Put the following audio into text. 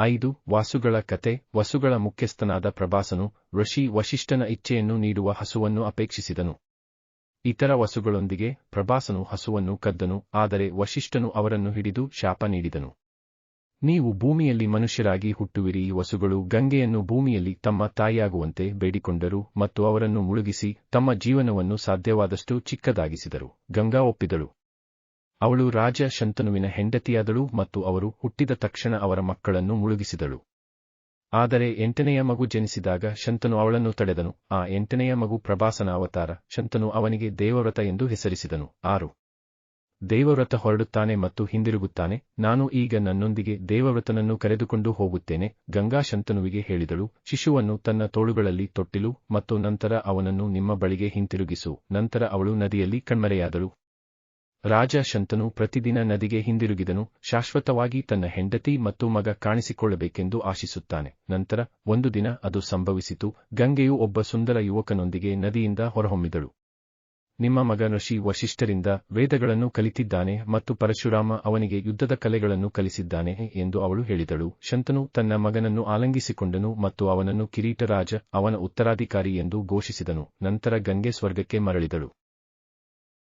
5 ವಾಸುಗಳ ಕತೆ. ವಸುಗಳ ಮುಖ್ಯಸ್ಥನಾದ ಪ್ರಭಾಸನು ಋಷಿ ವಸಿಷ್ಠನ ಇಚ್ಛೆಯನ್ನು ನೀಡುವ ಹಸುವನ್ನು ಅಪೇಕ್ಷಿಸಿದನು. ಇತರ ವಸುಗಳೊಂದಿಗೆ ಪ್ರಭಾಸನು ಹಸುವನ್ನು ಕದ್ದನು, ಆದರೆ ವಸಿಷ್ಠನು ಅವರನ್ನು ಹಿಡಿದು ಶಾಪ ನೀಡಿದನು. ನೀವು ಭೂಮಿಯಲ್ಲಿ ಮನುಷ್ಯರಾಗಿ ಹುಟ್ಟುವಿರಿ. ಈ ವಸುಗಳು ಗಂಗೆಯನ್ನು ಭೂಮಿಯಲ್ಲಿ ತಮ್ಮ ತಾಯಿಯಾಗುವಂತೆ ಬೇಡಿಕೊಂಡರು ಮತ್ತು ಅವರನ್ನು ಮುಳುಗಿಸಿ ತಮ್ಮ ಜೀವನವನ್ನು ಸಾಧ್ಯವಾದಷ್ಟು ಚಿಕ್ಕದಾಗಿಸಿದರು. ಗಂಗಾ ಒಪ್ಪಿದಳು. ಅವಳು ರಾಜ ಶಂತನುವಿನ ಹೆಂಡತಿಯಾದಳು ಮತ್ತು ಅವರು ಹುಟ್ಟಿದ ತಕ್ಷಣ ಅವರ ಮಕ್ಕಳನ್ನು ಮುಳುಗಿಸಿದಳು. ಆದರೆ 8ನೆಯ ಮಗು ಜನಿಸಿದಾಗ ಶಂತನು ಅವಳನ್ನು ತಡೆದನು. ಆ 8ನೆಯ ಮಗು ಪ್ರಭಾಸನ ಅವತಾರ. ಶಂತನು ಅವನಿಗೆ ದೇವವ್ರತ ಎಂದು ಹೆಸರಿಸಿದನು. 6 ದೇವವ್ರತ ಹೊರಡುತ್ತಾನೆ ಮತ್ತು ಹಿಂದಿರುಗುತ್ತಾನೆ. ನಾನು ಈಗ ನನ್ನೊಂದಿಗೆ ದೇವವ್ರತನನ್ನು ಕರೆದುಕೊಂಡು ಹೋಗುತ್ತೇನೆ. ಗಂಗಾ ಶಂತನುವಿಗೆ ಹೇಳಿದಳು, ಶಿಶುವನ್ನು ತನ್ನ ತೋಳುಗಳಲ್ಲಿ ತೊಟ್ಟಿಲು ಮತ್ತು ನಂತರ ಅವನನ್ನು ನಿಮ್ಮ ಬಳಿಗೆ ಹಿಂತಿರುಗಿಸು. ನಂತರ ಅವಳು ನದಿಯಲ್ಲಿ ಕಣ್ಮರೆಯಾದಳು. ರಾಜ ಶಂತನು ಪ್ರತಿದಿನ ನದಿಗೆ ಹಿಂದಿರುಗಿದನು, ಶಾಶ್ವತವಾಗಿ ತನ್ನ ಹೆಂಡತಿ ಮತ್ತು ಮಗ ಕಾಣಿಸಿಕೊಳ್ಳಬೇಕೆಂದು ಆಶಿಸುತ್ತಾನೆ. ನಂತರ ಒಂದು ದಿನ ಅದು ಸಂಭವಿಸಿತು. ಗಂಗೆಯು ಒಬ್ಬ ಸುಂದರ ಯುವಕನೊಂದಿಗೆ ನದಿಯಿಂದ ಹೊರಹೊಮ್ಮಿದಳು. ನಿಮ್ಮ ಮಗ ಋಷಿ ವಸಿಷ್ಠರಿಂದ ವೇದಗಳನ್ನು ಕಲಿತಿದ್ದಾನೆ ಮತ್ತು ಪರಶುರಾಮ ಅವನಿಗೆ ಯುದ್ಧದ ಕಲೆಗಳನ್ನು ಕಲಿಸಿದ್ದಾನೆ ಎಂದು ಅವಳು ಹೇಳಿದಳು. ಶಂತನು ತನ್ನ ಮಗನನ್ನು ಆಲಿಂಗಿಸಿಕೊಂಡನು ಮತ್ತು ಅವನನ್ನು ಕಿರೀಟರಾಜ, ಅವನ ಉತ್ತರಾಧಿಕಾರಿ ಎಂದು ಘೋಷಿಸಿದನು. ನಂತರ ಗಂಗೆ ಸ್ವರ್ಗಕ್ಕೆ ಮರಳಿದಳು.